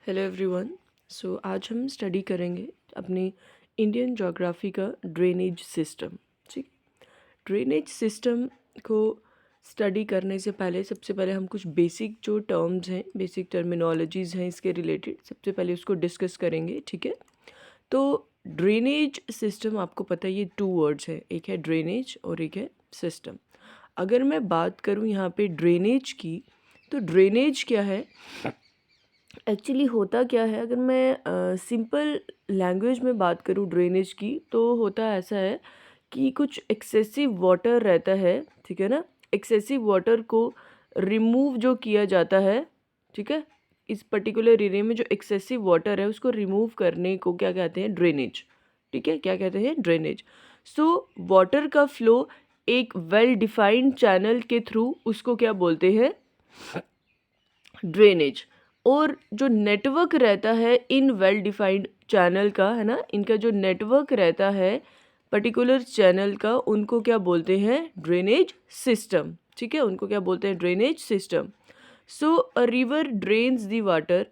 Hello everyone. आज हम study करेंगे अपनी इंडियन ज्योग्राफी का ड्रेनेज सिस्टम। ठीक, ड्रेनेज सिस्टम को स्टडी करने से पहले सबसे पहले हम कुछ बेसिक जो टर्म्स हैं, बेसिक टर्मिनोलॉजीज़ हैं इसके रिलेटेड सबसे पहले उसको डिस्कस करेंगे। ठीक है, तो ड्रेनेज सिस्टम आपको पता है ये टू वर्ड्स हैं, एक है ड्रेनेज और एक है सिस्टम। अगर मैं बात करूँ यहाँ पे ड्रेनेज की, तो ड्रेनेज क्या है, एक्चुअली होता क्या है, अगर मैं सिंपल लैंग्वेज में बात करूँ ड्रेनेज की, तो होता ऐसा है कि कुछ एक्सेसिव वाटर रहता है। ठीक है ना, एक्सेसिव वाटर को रिमूव जो किया जाता है, ठीक है, इस पर्टिकुलर एरिया में जो एक्सेसिव वाटर है उसको रिमूव करने को क्या कहते हैं, ड्रेनेज। ठीक है, क्या कहते हैं, ड्रेनेज। सो वाटर का फ्लो एक वेल डिफाइंड चैनल के थ्रू, उसको क्या बोलते हैं, ड्रेनेज। और जो नेटवर्क रहता है इन वेल डिफाइंड चैनल का, है ना, इनका जो नेटवर्क रहता है पर्टिकुलर चैनल का, उनको क्या बोलते हैं, ड्रेनेज सिस्टम। ठीक है, उनको क्या बोलते हैं, drainage system. So a river drains the water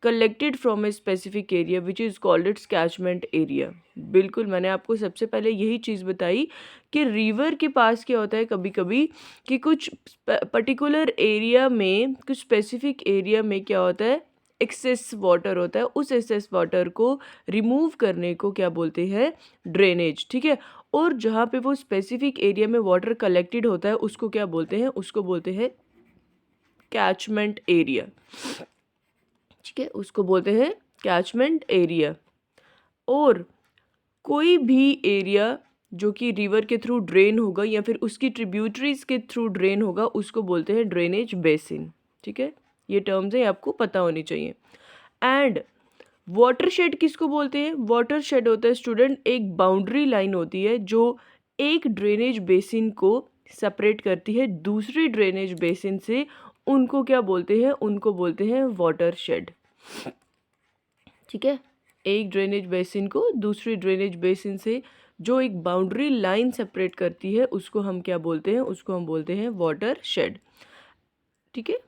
collected from a specific area which is called its catchment area. बिल्कुल, मैंने आपको सबसे पहले यही चीज़ बताई कि रिवर के पास क्या होता है कभी कभी कि कुछ पर्टिकुलर एरिया में, कुछ स्पेसिफिक एरिया में क्या होता है, एक्सेस वाटर होता है। उस एक्सेस वाटर को रिमूव करने को क्या बोलते हैं, ड्रेनेज। ठीक है, और जहाँ पे वो स्पेसिफिक एरिया में वाटर कलेक्टेड होता है उसको क्या बोलते हैं, उसको बोलते हैं कैचमेंट एरिया। ठीक है, उसको बोलते हैं कैचमेंट एरिया। और कोई भी एरिया जो कि रिवर के थ्रू ड्रेन होगा या फिर उसकी ट्रिब्यूटरीज के थ्रू ड्रेन होगा उसको बोलते हैं ड्रेनेज बेसिन। ठीक है, ये टर्म्स है, आपको पता होनी चाहिए। एंड वाटरशेड किसको बोलते हैं, वाटरशेड होता है स्टूडेंट एक बाउंड्री लाइन होती है जो एक ड्रेनेज बेसिन को सेपरेट करती है दूसरी ड्रेनेज बेसिन से। उनको क्या बोलते हैं, उनको बोलते हैं वाटरशेड। ठीक है, एक ड्रेनेज बेसिन को दूसरी ड्रेनेज बेसिन से जो एक बाउंड्री लाइन सेपरेट करती है उसको हम क्या बोलते हैं, उसको हम बोलते हैं वाटरशेड। ठीक है,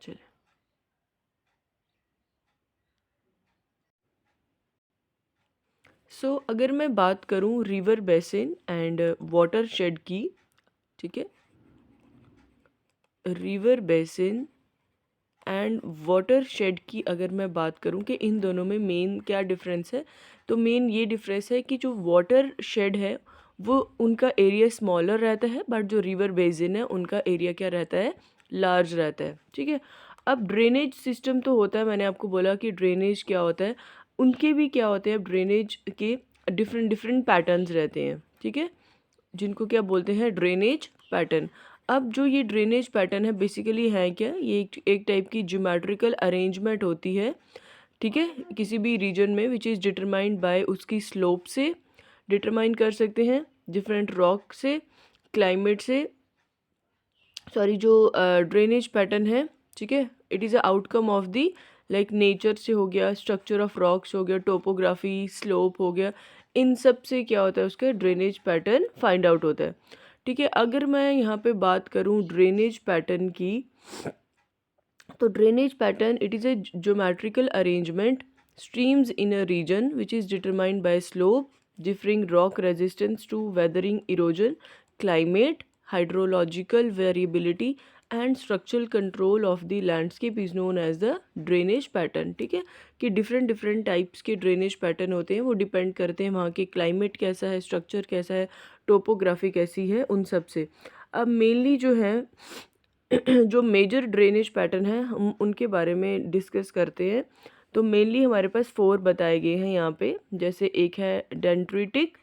चलिए। अगर मैं बात करूं रिवर बेसिन एंड वाटरशेड की, ठीक है, रिवर बेसिन एंड वाटरशेड की अगर मैं बात करूं कि इन दोनों में मेन क्या डिफरेंस है, तो मेन ये डिफरेंस है कि जो वाटरशेड है वो उनका एरिया स्मॉलर रहता है, बट जो रिवर बेसिन है उनका एरिया क्या रहता है, लार्ज रहता है। ठीक है, अब ड्रेनेज सिस्टम तो होता है, मैंने आपको बोला कि ड्रेनेज क्या होता है, उनके भी क्या होते हैं, ड्रेनेज के डिफरेंट डिफरेंट पैटर्न्स रहते हैं। ठीक है, जिनको क्या बोलते हैं, ड्रेनेज पैटर्न। अब जो ये ड्रेनेज पैटर्न है बेसिकली है क्या, ये एक टाइप की ज्योमेट्रिकल अरेंजमेंट होती है। ठीक है, किसी भी रीजन में विच इज़ डिटरमाइंड बाय उसकी स्लोप से डिटरमाइन कर सकते हैं, डिफरेंट रॉक से, क्लाइमेट से, सॉरी, जो ड्रेनेज पैटर्न है, ठीक है, it is a outcome of the like nature से हो गया, स्ट्रक्चर ऑफ रॉक्स हो गया, टोपोग्राफी, स्लोप हो गया, इन सब से क्या होता है, उसका ड्रेनेज पैटर्न फाइंड आउट होता है। ठीक है, अगर मैं यहाँ पे बात करूँ ड्रेनेज पैटर्न की, तो drainage pattern it is a geometrical arrangement streams in a region which is determined by slope, differing rock resistance to weathering, erosion, climate, hydrological variability and structural control of the landscape is known as the drainage pattern। ठीक है, कि different different types के drainage pattern होते हैं, वो depend करते हैं वहाँ के क्लाइमेट कैसा है, स्ट्रक्चर कैसा है, टोपोग्राफी कैसी है, उन सब से। अब मेनली जो है जो मेजर ड्रेनेज पैटर्न है हम उनके बारे में डिस्कस करते हैं। तो मेनली हमारे पास 4 बताए गए हैं यहाँ पे, जैसे एक है डेंड्रिटिक,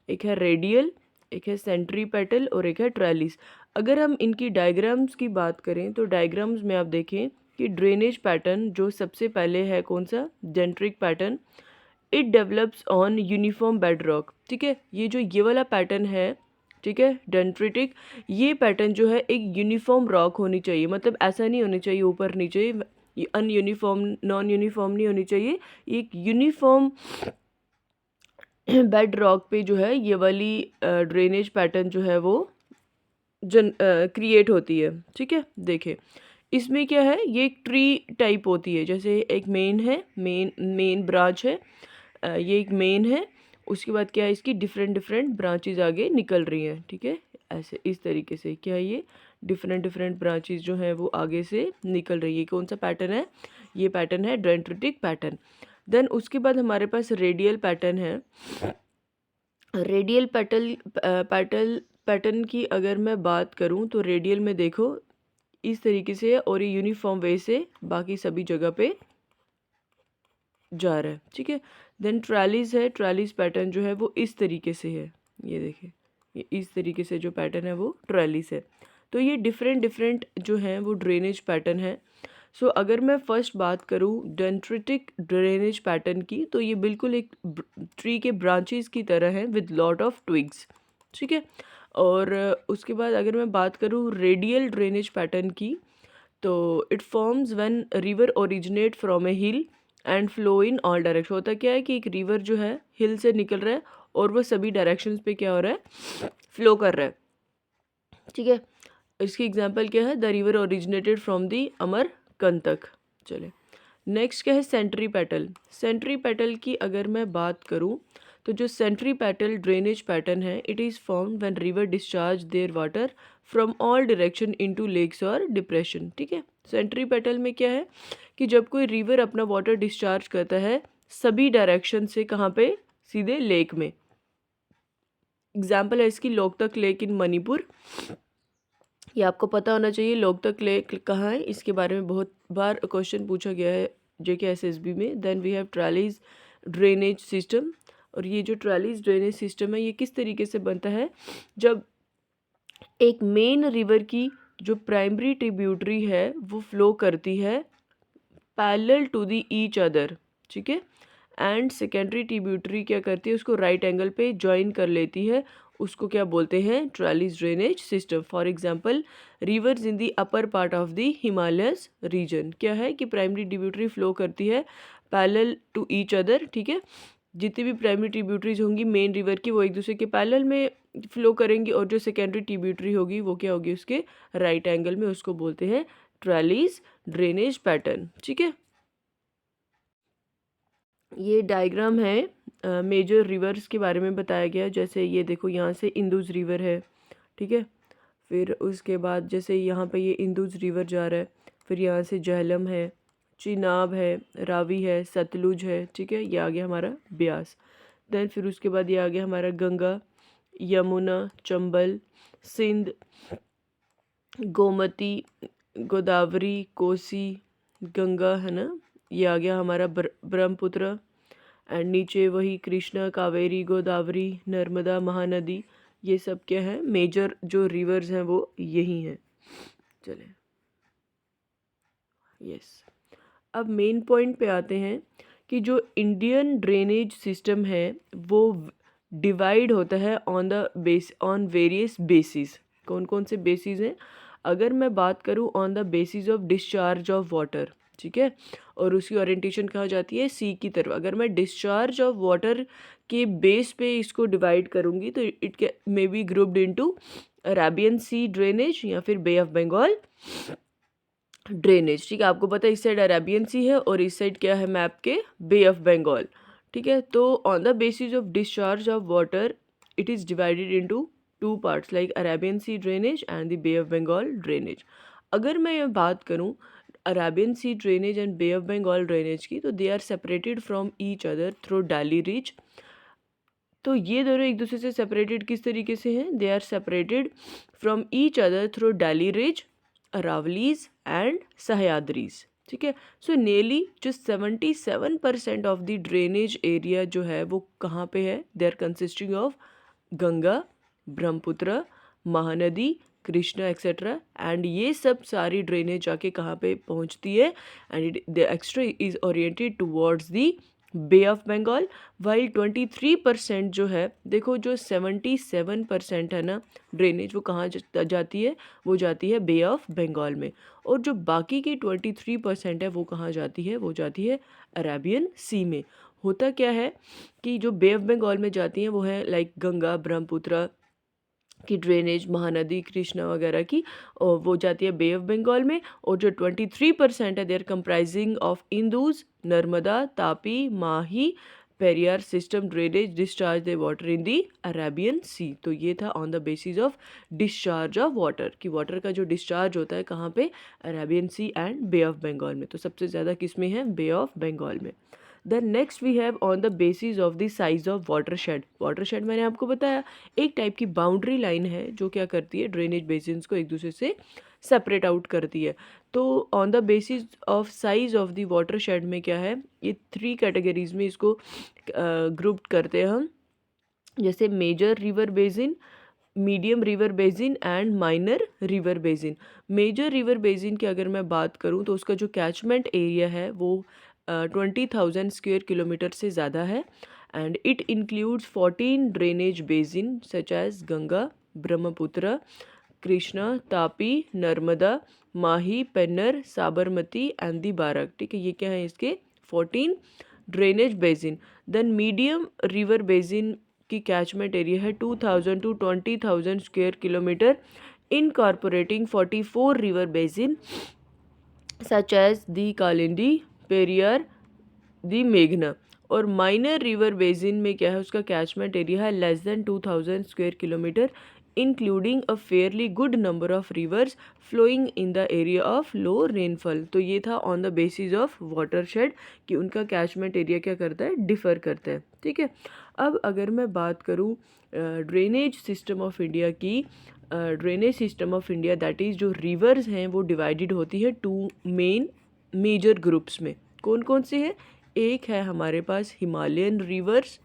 एक है रेडियल, एक है सेंट्रीपेटल और एक है ट्रेलिस। अगर हम इनकी डायग्राम्स की बात करें तो डायग्राम्स में आप देखें कि ड्रेनेज पैटर्न जो सबसे पहले है कौन सा, dendritic pattern, it develops on uniform bed rock. ठीक है, ये जो ये वाला पैटर्न है, ठीक है, डेंट्रिटिक, ये पैटर्न जो है एक यूनिफॉर्म रॉक होनी चाहिए, मतलब ऐसा नहीं होनी चाहिए ऊपर नीचे, अनयूनिफॉर्म नॉन यूनिफॉर्म नहीं होनी चाहिए, एक यूनिफॉर्म बेड रॉक पे जो है ये वाली ड्रेनेज पैटर्न जो है वो क्रिएट होती है। ठीक है, देखें इसमें क्या है, ये एक ट्री टाइप होती है, जैसे एक मेन है, मेन ब्रांच है, ये एक मेन है, उसके बाद क्या है, इसकी डिफरेंट डिफरेंट ब्रांचेज आगे निकल रही हैं, ठीक है। ऐसे इस तरीके से क्या है, ये डिफरेंट डिफरेंट ब्रांचेज जो हैं वो आगे से निकल रही है। कौन सा पैटर्न है, ये पैटर्न है डेंड्रिटिक पैटर्न। देन उसके बाद हमारे पास रेडियल पैटर्न है। रेडियल पैटर्न की अगर मैं बात करूं तो रेडियल में देखो इस तरीके से है, और ये यूनिफॉर्म वे से बाकी सभी जगह पे जा रहा है, ठीक है। देन ट्रैलिस है, ट्रैलिस पैटर्न जो है वो इस तरीके से है, ये देखिए, ये इस तरीके से जो पैटर्न है वो ट्रैलिस है। तो ये डिफरेंट डिफरेंट जो हैं वो ड्रेनेज पैटर्न है। सो अगर मैं फर्स्ट बात करूँ डेंड्रिटिक ड्रेनेज पैटर्न की, तो ये बिल्कुल एक ट्री के ब्रांचेस की तरह है विद लॉट ऑफ ट्विग्स, ठीक है। और उसके बाद अगर मैं बात करूँ रेडियल ड्रेनेज पैटर्न की, तो it forms when river originate from A hill and flow in all direction. होता क्या है कि एक रिवर जो है हिल से निकल रहा है और वो सभी डायरेक्शंस पे क्या हो रहा है, फ्लो कर रहा है, ठीक है। इसकी एग्जांपल क्या है, the river originated from the Amarkantak. चले नेक्स्ट क्या है, सेंट्री पेटल। सेंट्री पेटल की अगर मैं बात करूं तो जो सेंट्री पेटल ड्रेनेज पैटर्न है, it is form when river discharge their water from all direction into lakes और डिप्रेशन, ठीक है। सेंट्री पेटल में क्या है कि जब कोई रिवर अपना वाटर डिस्चार्ज करता है सभी डायरेक्शन से, कहाँ पे, सीधे लेक में। एग्जाम्पल है इसकी लोकतक लेक इन मणिपुर। ये आपको पता होना चाहिए लोकतक लेक कहाँ है, इसके बारे में बहुत बार क्वेश्चन पूछा गया है JK SSB में। Then we have trellis drainage system. और ये जो ट्रैलीज ड्रेनेज सिस्टम है ये किस तरीके से बनता है, जब एक मेन रिवर की जो प्राइमरी ट्रिब्यूटरी है वो फ्लो करती है parallel to the each other, ठीक है, एंड सेकेंडरी ट्रिब्यूटरी क्या करती है, उसको राइट एंगल पे ज्वाइन कर लेती है, उसको क्या बोलते हैं, trellis drainage system. For example rivers in the upper part of the Himalayas region, क्या है कि प्राइमरी ट्रिब्यूटरी फ्लो करती है पैरेलल टू ईच अदर, ठीक है। जितनी भी प्राइमरी ट्रिब्यूटरीज होंगी मेन रिवर की वो एक दूसरे के पैरेलल में फ्लो करेंगी, और जो सेकेंडरी ट्रिब्यूटरी होगी वो क्या होगी, उसके राइट एंगल में, उसको बोलते हैं ट्रैलीज ड्रेनेज पैटर्न, ठीक है। ये डायग्राम है मेजर रिवर्स के बारे में बताया गया है। जैसे ये देखो यहाँ से इंदुज रिवर है, ठीक है, फिर उसके बाद जैसे यहाँ पे ये इंदुज रिवर जा रहा है, फिर यहाँ से झेलम है, चिनाब है, रावी है, सतलुज है, ठीक है, ये आ गया हमारा ब्यास। देन फिर उसके बाद ये आ गया हमारा गंगा, यमुना, चंबल, सिंध, गोमती, गोदावरी, कोसी, गंगा, है ना, ये आ गया हमारा ब्रह्मपुत्र, एंड नीचे वही कृष्णा, कावेरी, गोदावरी, नर्मदा, महानदी, ये सब क्या है, मेजर जो रिवर्स हैं वो यही हैं। चले यस, अब मेन पॉइंट पे आते हैं कि जो इंडियन ड्रेनेज सिस्टम है वो डिवाइड होता है ऑन वेरियस बेसिस। कौन कौन से बेसिस हैं, अगर मैं बात करूँ on the basis of discharge of water, ठीक है, और उसकी ओरिएंटेशन कहाँ जाती है, सी की तरफ। अगर मैं डिस्चार्ज ऑफ वाटर के बेस पे इसको डिवाइड करूँगी तो it may be grouped into Arabian Sea drainage या फिर बे ऑफ बंगाल ड्रेनेज, ठीक है। आपको पता है इस साइड अरेबियन सी है और इस साइड क्या है मैप के, बे ऑफ बंगाल, ठीक है। तो on the basis of discharge of water it is divided into two parts like Arabian Sea drainage and the Bay of Bengal drainage. अगर मैं ये बात करूँ Arabian Sea drainage and bay of Bengal drainage की, तो they are separated from each other through Delhi ridge. तो ये दोनों एक दूसरे से सेपरेटेड किस तरीके से हैं, they are separated from each other through Delhi ridge, Aravallis and Sahyadris, ठीक है। सो नियरली जो 77% ऑफ द ड्रेनेज एरिया जो है वो कहाँ पे है, they are consisting of Ganga, Brahmaputra, Mahanadi, Krishna etcetera, and ये सब सारी ड्रेनेज जाके कहाँ पे पहुँचती है, and the extra is oriented towards the Bay of Bengal. While 23% जो है, देखो जो 77% है ना ड्रेनेज, वो कहाँ जाती है, वो जाती है बे ऑफ बंगाल में, और जो बाकी की 23% है वो कहाँ जाती है, वो जाती है अरेबियन सी में। होता क्या है कि जो बे ऑफ बंगाल में जाती हैं वो है लाइक गंगा, ब्रह्मपुत्र, की ड्रेनेज महानदी कृष्णा वगैरह की, और वो जाती है बे ऑफ बंगाल में। और जो 23% है, they are comprising of Indus, Narmada, Tapi, Mahi, Periyar system drainage discharge the water in the Arabian sea. तो ये था on the basis of discharge of water, कि वाटर का जो डिस्चार्ज होता है कहाँ पे, Arabian sea and bay of Bengal में। तो सबसे ज़्यादा किस में है, बे ऑफ बंगाल में। Then next we have on the basis of the size of watershed. Watershed मैंने आपको बताया एक टाइप की बाउंड्री लाइन है जो क्या करती है, ड्रेनेज बेसिन्स को एक दूसरे से सेपरेट आउट करती है। तो on the basis of size of the watershed में क्या है, ये 3 कैटेगरीज में इसको ग्रुप करते हैं हम, जैसे major river basin, medium river basin and minor river basin. Major river basin की अगर मैं बात करूं तो उसका जो कैचमेंट एरिया है वो 20,000 स्क्वायर किलोमीटर से ज़्यादा है, and it includes 14 drainage basin such as Ganga, Brahmaputra, Krishna, Tapi, Narmada, Mahi, Penner, Sabarmati and the Barak. ठीक है, ये क्या है इसके 14 drainage basin. Then medium river basin की कैचमेंट एरिया है 2,000 to 20,000 square kilometre, incorporating 44 river basin such as the Kalindi, Periyar, the मेघना। और माइनर रिवर बेसिन में क्या है, उसका कैचमेंट एरिया है less than 2,000 square kilometre, including a fairly good number of rivers flowing in the area of low rainfall. तो ये था on the basis of watershed कि उनका कैचमेंट एरिया क्या करता है, डिफ़र करता है। ठीक है, अब अगर मैं बात करूँ ड्रेनेज सिस्टम ऑफ इंडिया की, drainage system of India that is जो रिवर्स हैं वो डिवाइडेड होती है 2 मेन मेजर ग्रुप्स में। कौन कौन से हैं, एक है हमारे पास हिमालयन रिवर्स,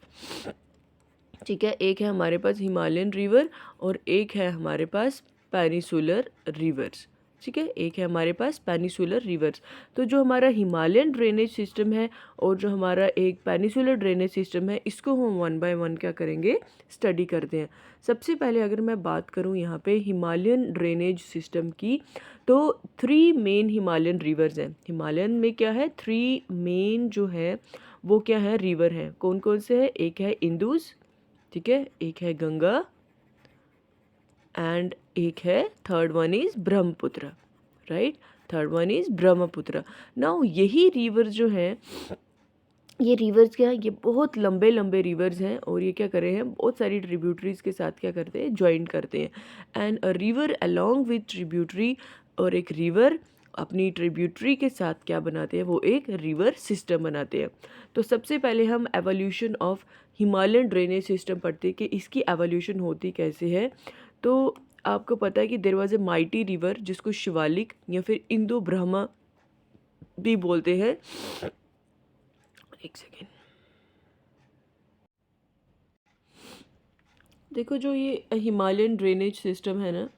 ठीक है, एक है हमारे पास हिमालयन रिवर, और एक है हमारे पास पेनिसुलर रिवर्स। ठीक है, एक है हमारे पास पेनिसुलर रिवर्स। तो जो हमारा हिमालयन ड्रेनेज सिस्टम है और जो हमारा एक पेनिसुलर ड्रेनेज सिस्टम है, इसको हम 1 बाय 1 क्या करेंगे, स्टडी करते हैं। सबसे पहले अगर मैं बात करूं यहाँ पे हिमालयन ड्रेनेज सिस्टम की, तो 3 मेन हिमालयन रिवर्स हैं। हिमालयन में क्या है, 3 मेन जो है वो क्या है, रिवर हैं। कौन कौन से हैं, एक है इंदुस, ठीक है, एक है गंगा, एंड एक है third one is Brahmaputra, right, third one is Brahmaputra. Now यही रिवर जो हैं, ये रिवर्स क्या है, ये बहुत लंबे लंबे रिवर्स हैं, और ये क्या कर रहे हैं, बहुत सारी ट्रिब्यूटरीज के साथ क्या करते हैं, ज्वाइन करते हैं। And a river along with tributary, और एक रिवर अपनी ट्रिब्यूटरी के साथ क्या बनाते हैं, वो एक रिवर सिस्टम बनाते हैं। तो सबसे पहले हम evolution of Himalayan drainage system पढ़ते हैं कि इसकी एवोल्यूशन होती कैसे है। तो आपको पता है कि there was a mighty river जिसको शिवालिक या फिर इंदो ब्रह्मा भी बोलते हैं। एक सेकेंड, देखो जो ये हिमालयन ड्रेनेज सिस्टम है ना,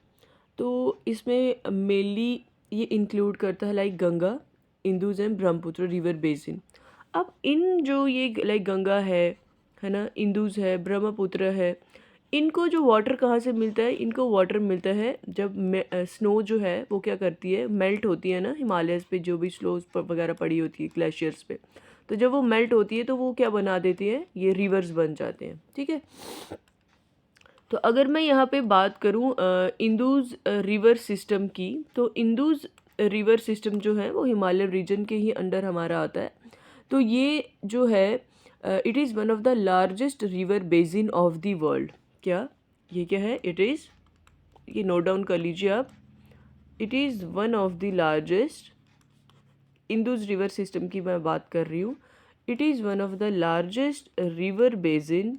तो इसमें मेनली ये इंक्लूड करता है like Ganga, Indus and Brahmaputra river basin. अब इन जो ये लाइक गंगा है ना, इंदुज है, ब्रह्मपुत्र है, इनको जो वाटर कहाँ से मिलता है, इनको वाटर मिलता है जब स्नो जो है वो क्या करती है, मेल्ट होती है ना, हिमालयस पे जो भी स्नो वगैरह पड़ी होती है ग्लेशियर्स पे, तो जब वो मेल्ट होती है तो वो क्या बना देती है, ये रिवर्स बन जाते हैं। ठीक है, तो अगर मैं यहाँ पे बात करूँ इंदुज रिवर सिस्टम की, तो इंदुज रिवर सिस्टम जो है वो हिमालय रीजन के ही अंडर हमारा आता है। तो ये जो है it is one of the largest river basin of the world. क्या ये क्या है, इट इज़, ये नोट डाउन कर लीजिए आप, it is one of the largest, Indus river system की मैं बात कर रही हूँ, it is one of the largest river basin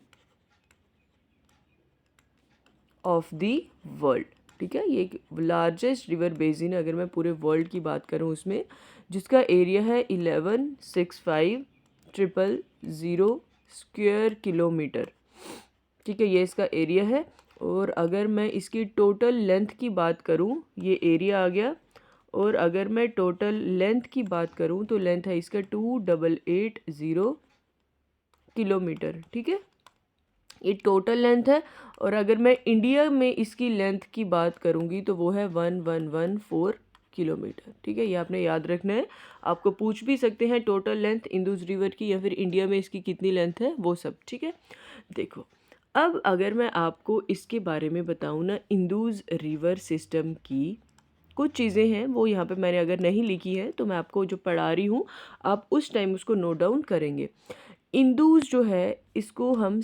of the world. ठीक है, ये एक लार्जेस्ट रिवर बेसिन है अगर मैं पूरे वर्ल्ड की बात करूँ उसमें, जिसका एरिया है 11,65,000 स्क्वायर किलोमीटर। ठीक है, ये इसका एरिया है। और अगर मैं इसकी टोटल लेंथ की बात करूँ, ये एरिया आ गया, और अगर मैं टोटल लेंथ की बात करूँ तो लेंथ है इसका 2,880 किलोमीटर। ठीक है, ये टोटल लेंथ है। और अगर मैं इंडिया में इसकी लेंथ की बात करूँगी तो वो है 1114 किलोमीटर। ठीक है, ये आपने याद रखना है, आपको पूछ भी सकते हैं टोटल लेंथ इंदुज रिवर की या फिर इंडिया में इसकी कितनी लेंथ है वो सब। ठीक है, देखो अब अगर मैं आपको इसके बारे में बताऊँ ना, इंदुज़ रिवर सिस्टम की कुछ चीज़ें हैं वो यहाँ पे मैंने अगर नहीं लिखी है तो मैं आपको जो पढ़ा रही हूँ आप उस टाइम उसको नोट डाउन करेंगे। इंदुज़ जो है इसको हम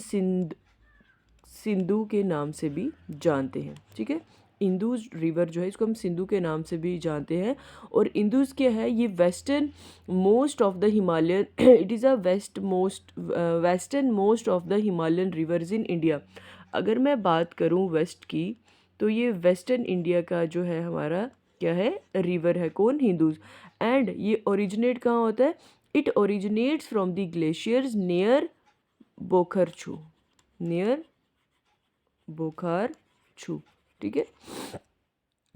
सिंधु के नाम से भी जानते हैं, ठीक है। इंदुज़ रिवर जो है इसको हम सिंधु के नाम से भी जानते हैं। और इंदुज़ क्या है, ये western most of the Himalayan it is a western most of the Himalayan reverse in India. अगर मैं बात करूँ वेस्ट की, तो ये वेस्टर्न इंडिया का जो है हमारा क्या है, रिवर है। कौन? हिंदूज। एंड ये ओरिजिनेट कहाँ होता है? It originates from the glaciers near Bokharchu, near Bokharchu, ठीक है।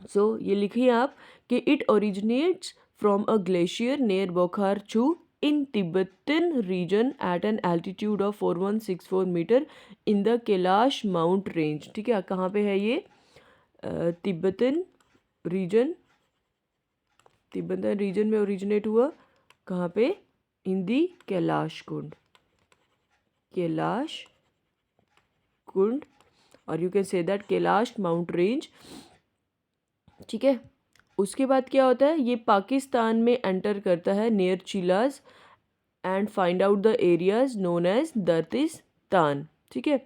सो ये लिखिए आप कि it originates from a glacier near Bokharchu in Tibetan region at an altitude of 4164 metre in the Kailash mount range, ठीक है। कहाँ पे है ये? तिब्बतन रीजन, तिब्बतन रीजन में ओरिजिनेट हुआ। कहाँ पे? इन दी कैलाश कुंड, कैलाश कुंड, और you can say that Kailash mount range, ठीक है। उसके बाद क्या होता है, ये पाकिस्तान में एंटर करता है near Chilas and find out the areas known as Dardistan, ठीक है।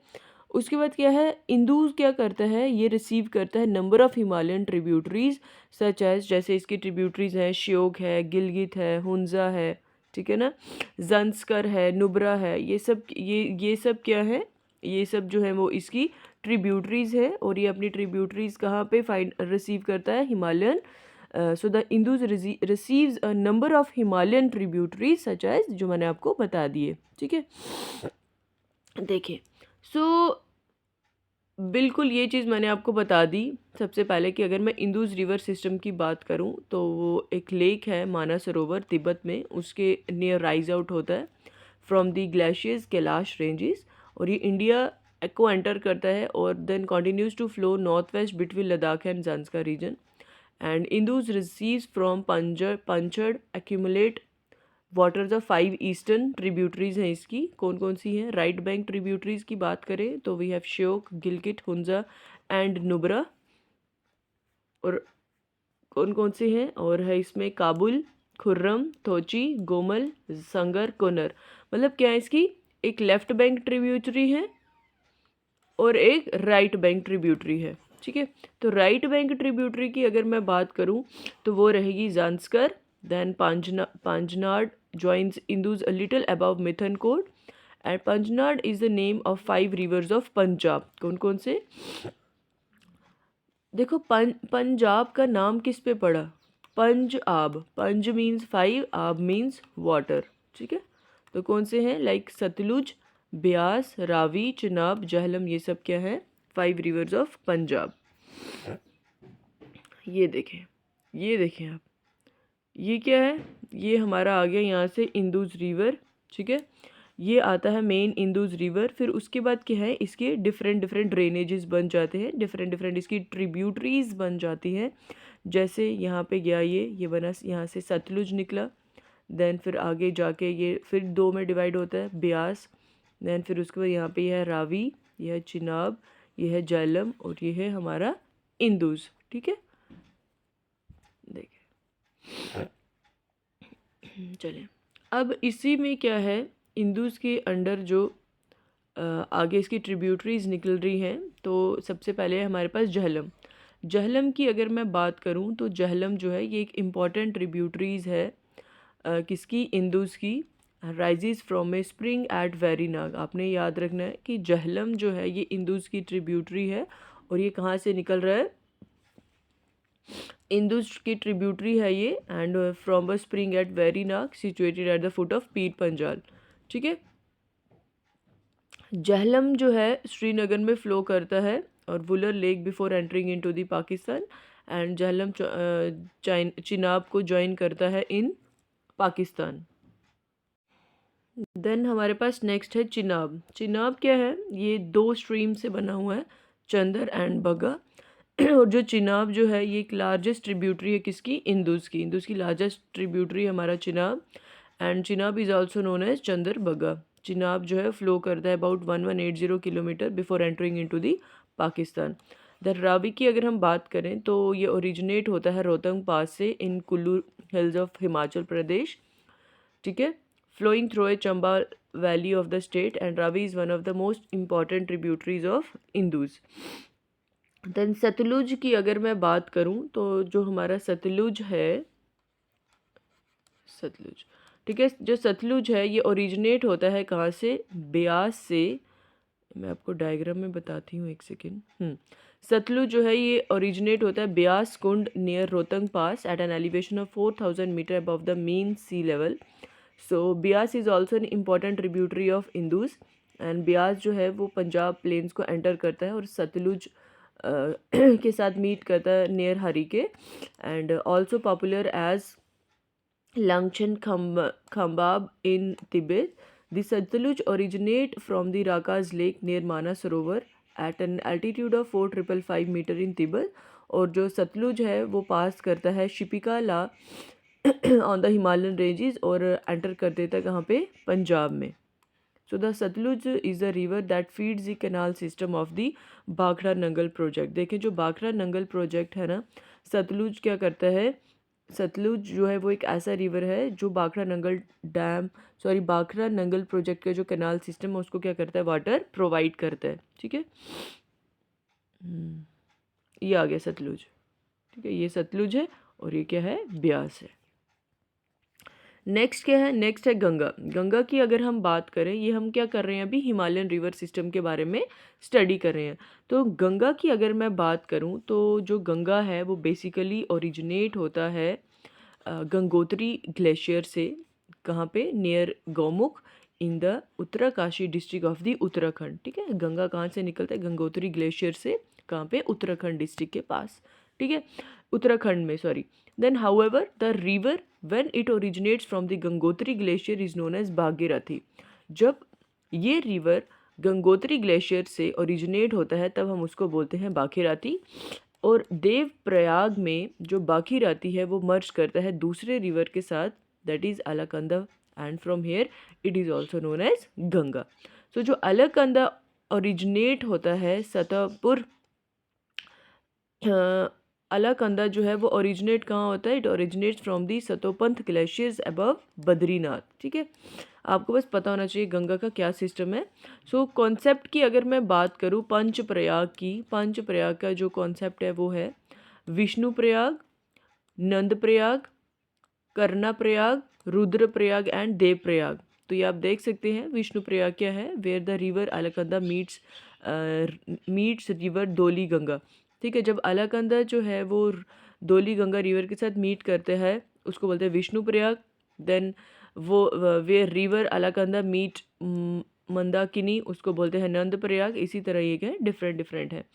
उसके बाद क्या है, इंदूज क्या करता है, ये रिसीव करता है number of Himalayan tributaries such as, जैसे इसकी ट्रिब्यूटरीज हैं श्योक है, गिलगित है, हुंजा है, ठीक है ना, जंस्कर है, नुब्रा है, ये सब क्या है, ये सब जो है वो इसकी ट्रिब्यूटरीज है। और ये अपनी ट्रिब्यूटरीज कहाँ पे फाइंड रिसीव करता है? Himalayan. So the Indus receives a number of Himalayan tributaries such as, जो मैंने आपको बता दिए, ठीक है। देखिए, सो बिल्कुल ये चीज़ मैंने आपको बता दी सबसे पहले कि अगर मैं इंदुज़ रिवर सिस्टम की बात करूं तो वो एक लेक है मानसरोवर तिब्बत में, उसके नियर राइज आउट होता है from the glaciers Kailash ranges. और ये इंडिया को एंटर करता है और then continues to flow north west between Ladakh and Zanskar region. And Indus receives from Panjnad accumulate water the 5 eastern tributaries हैं इसकी। कौन कौन सी हैं? राइट बैंक ट्रिब्यूटरीज की बात करें तो we have Shyok, Gilgit, Hunza and Nubra. और कौन कौन से हैं? और है इसमें काबुल, खुर्रम, थोची, गोमल, संगर, कोनर। मतलब क्या है इसकी? एक लेफ्ट बैंक ट्रिब्यूटरी है और एक राइट बैंक ट्रिब्यूटरी है, ठीक है। तो राइट बैंक ट्रिब्यूटरी की अगर मैं बात करूं तो वो रहेगी Zanskar, then Panjnad joins Indus a little above Mithankot, and Panjnad is the name of 5 rivers of Punjab। कौन कौन से? देखो, पंजाब का नाम किस पे पड़ा? पंज आब। पंज मीन्स 5, आब मीन्स वाटर, ठीक है। तो कौन से हैं? लाइक सतलुज, ब्यास, रावी, चिनाब, जहलम, ये सब क्या है? 5 रिवर्स ऑफ पंजाब। ये देखें, ये देखें आप, ये क्या है? ये हमारा आ गया यहाँ से इंदुज़ रिवर, ठीक है। ये आता है मेन इंदुज़ रिवर। फिर उसके बाद क्या है, इसके डिफरेंट डिफरेंट ड्रेनेजेस बन जाते हैं, डिफरेंट डिफरेंट इसकी ट्रिब्यूटरीज बन जाती हैं। जैसे यहाँ पे गया ये बना, यहाँ से सतलुज निकला, देन फिर आगे जाके ये फिर 2 में डिवाइड होता है, ब्यास, देन फिर उसके बाद यहाँ पे यह है रावी, यह है चिनाब, यह है झेलम, और ये है हमारा इंदुज़, ठीक है। देखिए, चलें, अब इसी में क्या है, इंदुज़ के अंडर जो आगे इसकी ट्रिब्यूटरीज निकल रही हैं, तो सबसे पहले है हमारे पास झेलम। झेलम की अगर मैं बात करूं तो झेलम जो है ये एक इम्पॉर्टेंट ट्रिब्यूटरीज है किसकी? इंदुज़ की। Rises from a spring at Verinag. आपने याद रखना है कि झेलम जो है ये इंदुज़ की ट्रिब्यूटरी है और ये कहाँ से निकल रहा है? इंदुज़ की ट्रिब्यूटरी है ये, and from a spring at Verinag situated at the foot of Pir Panjal, ठीक है। झेलम जो है श्रीनगर में फ़्लो करता है और Wular lake before entering into the Pakistan, and Jhelum Chenab को ज्वाइन करता है इन पाकिस्तान। देन हमारे पास नेक्स्ट है चिनाब। चिनाब क्या है? ये 2 स्ट्रीम से बना हुआ है, चंदर एंड बगा। और जो चिनाब जो है ये एक लार्जेस्ट ट्रिब्यूटरी है किसकी? इंदुज़ की लार्जेस्ट ट्रिब्यूटरी हमारा Chenab, and Chenab is also known as Chandra Bhaga, Chenab जो है फ्लो करता है about 1180 kilometre before entering into the Pakistan. The Ravi की अगर हम बात करें तो ये ओरिजिनेट होता है रोहतंग पास से in Kullu hills of Himachal Pradesh, ठीक है, flowing through a Chamba valley of the state, and Ravi is one of the most important tributaries of Indus. Then Sutlej की अगर मैं बात करूं तो जो हमारा सतलुज है, सतलुज, ठीक है, जो सतलुज है ये ओरिजिनेट होता है कहाँ से, ब्यास से। मैं आपको डायग्राम में बताती हूँ, एक सेकेंड। सतलुज जो है ये ओरिजिनेट होता है Beas Kund near Rohtang pass at an elevation of 4000 metre above the mean sea level. So Beas is also an important tributary of Indus, and Beas जो है वो पंजाब प्लेन्स को एंटर करता है और सतलुज के साथ मीट करता है near Harike, and also popular as Langchen Khambab in Tibet. The Satluj originate from the Rakas Lake near Manas Sarovar at an altitude of 4555 metre in Tibet, और जो सतलुज है वो पास करता है Shipki La on the Himalayan ranges और enter कर देता है कहाँ पे, पंजाब में। So the Sutlej is the river that feeds the canal system of the Bhakra Nangal project. देखें जो भाखड़ा नंगल प्रोजेक्ट है ना, सतलुज क्या करता है, सतलुज जो है वो एक ऐसा रिवर है जो भाखड़ा नंगल प्रोजेक्ट का जो कैनाल सिस्टम है उसको क्या करता है, वाटर प्रोवाइड करता है, ठीक है। ये आ गया सतलुज, ठीक है, ये सतलुज है और ये क्या है, ब्यास है। नेक्स्ट क्या है, नेक्स्ट है गंगा। गंगा की अगर हम बात करें, ये हम क्या कर रहे हैं अभी, हिमालयन रिवर सिस्टम के बारे में स्टडी कर रहे हैं। तो गंगा की अगर मैं बात करूं तो जो गंगा है वो बेसिकली ओरिजिनेट होता है गंगोत्री ग्लेशियर से, कहाँ पे, near Gaumukh in the Uttarkashi district of the Uttarakhand, ठीक है। गंगा कहाँ से निकलता है, गंगोत्री ग्लेशियर से, कहाँ पे, उत्तराखंड डिस्ट्रिक्ट के पास, ठीक है, उत्तराखंड में, sorry. Then however the river when it originates from the Gangotri glacier is known as Bhagirathi. जब ये रिवर गंगोत्री ग्लेशियर से ओरिजिनेट होता है तब हम उसको बोलते हैं भागीरथी, और देव प्रयाग में जो भागीरथी है वो मर्ज करता है दूसरे रिवर के साथ, that is Alaknanda, and from here it is also known as Ganga. So जो अलकनंदा ओरिजिनेट होता है सतपुर, अलकनंदा जो है वो ओरिजिनेट कहाँ होता है, it originates from the Satopanth glaciers above Badrinath, ठीक है। आपको बस पता होना चाहिए गंगा का क्या सिस्टम है। सो कॉन्सेप्ट की अगर मैं बात करूँ पंच प्रयाग की, पंच प्रयाग का जो कॉन्सेप्ट है वो है विष्णु प्रयाग, नंद प्रयाग, कर्णा प्रयाग, रुद्र प्रयाग एंड देव प्रयाग। तो ये आप देख सकते हैं विष्णु प्रयाग क्या है, where the river Alaknanda meets river Dhauli Ganga, ठीक है। जब अलकनंदा जो है वो धौली गंगा रिवर के साथ मीट करते हैं उसको बोलते हैं विष्णु प्रयाग। देन वो where river Alaknanda meet Mandakini उसको बोलते हैं नंद प्रयाग। इसी तरह ये क्या है, डिफरेंट है।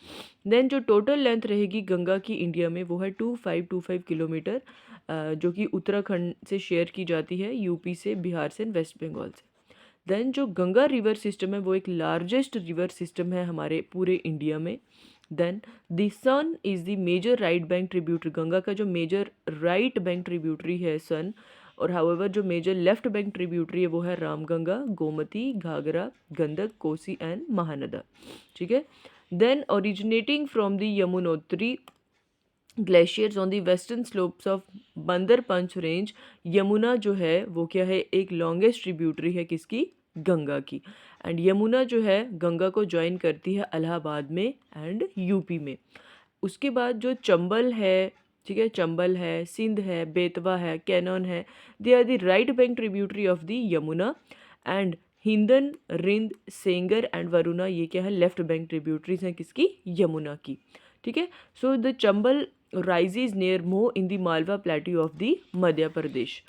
देन जो टोटल लेंथ रहेगी गंगा की इंडिया में वो है 2525 किलोमीटर, जो कि उत्तराखंड से शेयर की जाती है, यूपी से, बिहार से, वेस्ट बंगाल से। देन जो गंगा रिवर सिस्टम है वो एक लार्जेस्ट रिवर सिस्टम है हमारे पूरे इंडिया में। Then the Son is the major right bank tributary, Ganga का जो मेजर राइट बैंक ट्रिब्यूटरी है सन, और हाउएवर जो मेजर लेफ्ट बैंक ट्रिब्यूटरी है वो है रामगंगा, गोमती, घाघरा, गंडक, कोसी एंड महानदा, ठीक है। Then originating from the Yamunotri glaciers on the western slopes of Bandarpunch range, Yamuna जो है वो क्या है, एक लॉन्गेस्ट ट्रिब्यूटरी है किसकी, गंगा की। एंड यमुना जो है गंगा को ज्वाइन करती है इलाहाबाद में एंड यूपी में। उसके बाद जो चंबल है, ठीक है, चंबल है, सिंध है, बेतवा है, कैनन है, they are the right bank tributary of the Yamuna. And Hindon, Rind, Sengar and Varuna ये क्या है, लेफ्ट बैंक ट्रिब्यूटरीज हैं किसकी, यमुना की, ठीक है। So the Chambal rises near Mhow in the Malwa plateau of the Madhya Pradesh.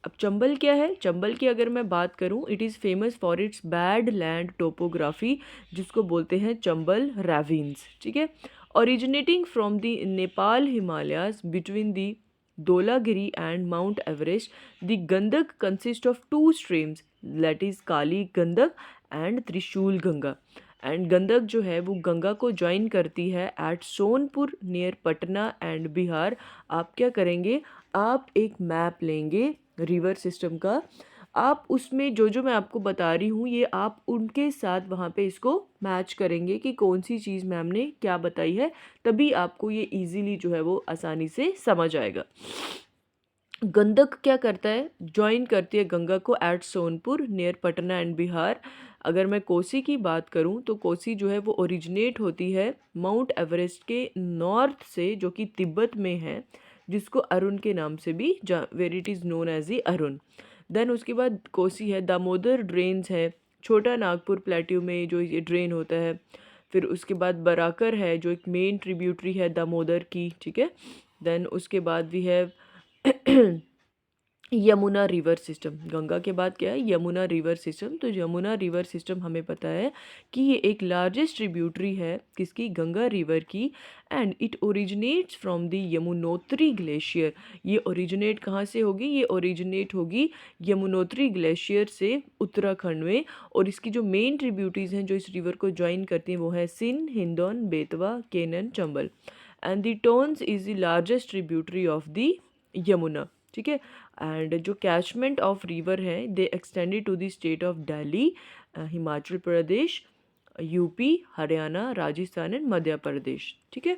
अब चंबल क्या है, चंबल की अगर मैं बात करूं, it is famous for its bad land topography जिसको बोलते हैं चंबल रैविन्स, ठीक है। Originating from the Nepal Himalayas between the Dhaulagiri and mount Everest, the Gandak consist of 2 streams, that is Kali Gandak and त्रिशूल गंगा। एंड गंडक जो है वो गंगा को ज्वाइन करती है at Sonpur near Patna and Bihar. आप क्या करेंगे, आप एक मैप लेंगे रिवर सिस्टम का, आप उसमें जो जो मैं आपको बता रही हूँ ये आप उनके साथ वहाँ पे इसको मैच करेंगे कि कौन सी चीज़ मैम ने क्या बताई है, तभी आपको ये इजीली जो है वो आसानी से समझ आएगा। गंडक क्या करता है, ज्वाइन करती है गंगा को at Sonpur near Patna and Bihar. अगर मैं कोसी की बात करूं तो कोसी जो है वो ओरिजिनेट होती है माउंट एवरेस्ट के नॉर्थ से, जो कि तिब्बत में है, जिसको अरुण के नाम से भी where it is known as ई अरुण। देन उसके बाद कोसी है, दामोदर ड्रेन्स है, छोटा नागपुर प्लेट्यू में जो ये ड्रेन होता है। फिर उसके बाद बराकर है जो एक मेन ट्रिब्यूटरी है दामोदर की, ठीक है। देन उसके बाद भी है यमुना रिवर सिस्टम। गंगा के बाद क्या है, यमुना रिवर सिस्टम। तो यमुना रिवर सिस्टम हमें पता है कि ये एक लार्जेस्ट ट्रिब्यूटरी है किसकी, गंगा रिवर की। And it originates from the Yamunotri glacier. ये ओरिजिनेट कहाँ से होगी, ये ओरिजिनेट होगी यमुनोत्री ग्लेशियर से उत्तराखंड में। और इसकी जो मेन ट्रिब्यूटरीज हैं जो इस रिवर को ज्वाइन करती हैं वो है Sindh, Hindon, Betwa, Ken, Chambal. And the Tons is the largest tributary of the Yamuna, ठीक है। एंड जो कैचमेंट ऑफ रिवर है they extended to the state of Delhi, Himachal Pradesh, UP, Haryana, Rajasthan and Madhya Pradesh, ठीक है।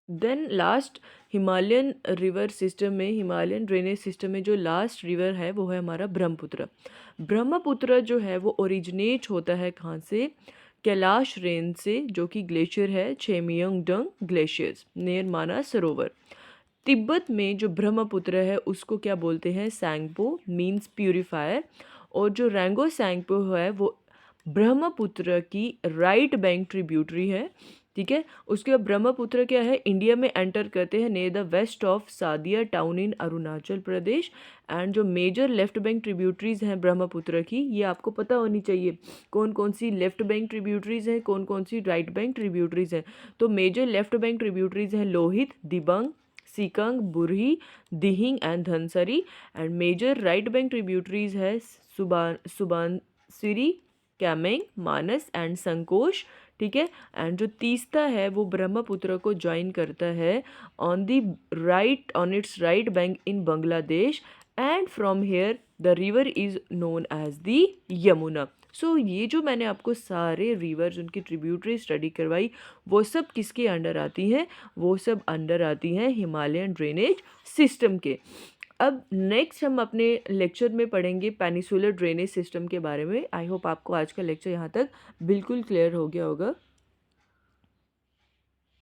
Then last Himalayan river system में, हिमालयन ड्रेनेज सिस्टम में जो लास्ट रिवर है वो है हमारा ब्रह्मपुत्र। ब्रह्मपुत्र जो है वो ओरिजिनेट होता है कहाँ से, कैलाश रेंज से, जो कि ग्लेशियर है छेमियंगडंग ग्लेशियर्स नियर मानस सरोवर। तिब्बत में जो ब्रह्मपुत्र है उसको क्या बोलते हैं, सैंगपो मीन्स प्यूरिफायर। और जो रैंगो सैंगपो है वो ब्रह्मपुत्र की राइट बैंक ट्रिब्यूटरी है, ठीक है। उसके बाद ब्रह्मपुत्र क्या है, इंडिया में एंटर करते हैं near the west of Sadiya town in Arunachal Pradesh. And जो मेजर लेफ्ट बैंक ट्रिब्यूटरीज हैं ब्रह्मपुत्र की, ये आपको पता होनी चाहिए कौन कौन सी लेफ्ट बैंक ट्रिब्यूटरीज हैं, कौन कौन सी राइट बैंक ट्रिब्यूटरीज हैं। तो मेजर लेफ्ट बैंक ट्रिब्यूटरीज हैं Lohit, Dibang, Sikang, Burhi, Dihing and Dhansiri. And major right bank tributaries है सुबानसिरी, कैमेंग, मानस एंड संकोश, ठीक है। एंड जो तीस्ता है वो ब्रह्मपुत्र को ज्वाइन करता है on the right, on its right bank in Bangladesh. And from here the river is known as the Yamuna. So ये जो मैंने आपको सारे रिवर्स उनकी ट्रिब्यूटरी स्टडी करवाई वो सब किसके अंडर आती हैं, वो सब अंडर आती हैं हिमालयन ड्रेनेज सिस्टम के। अब नेक्स्ट हम अपने लेक्चर में पढ़ेंगे पेनिसुलर ड्रेनेज सिस्टम के बारे में। आई होप आपको आज का लेक्चर यहाँ तक बिल्कुल क्लियर हो गया होगा।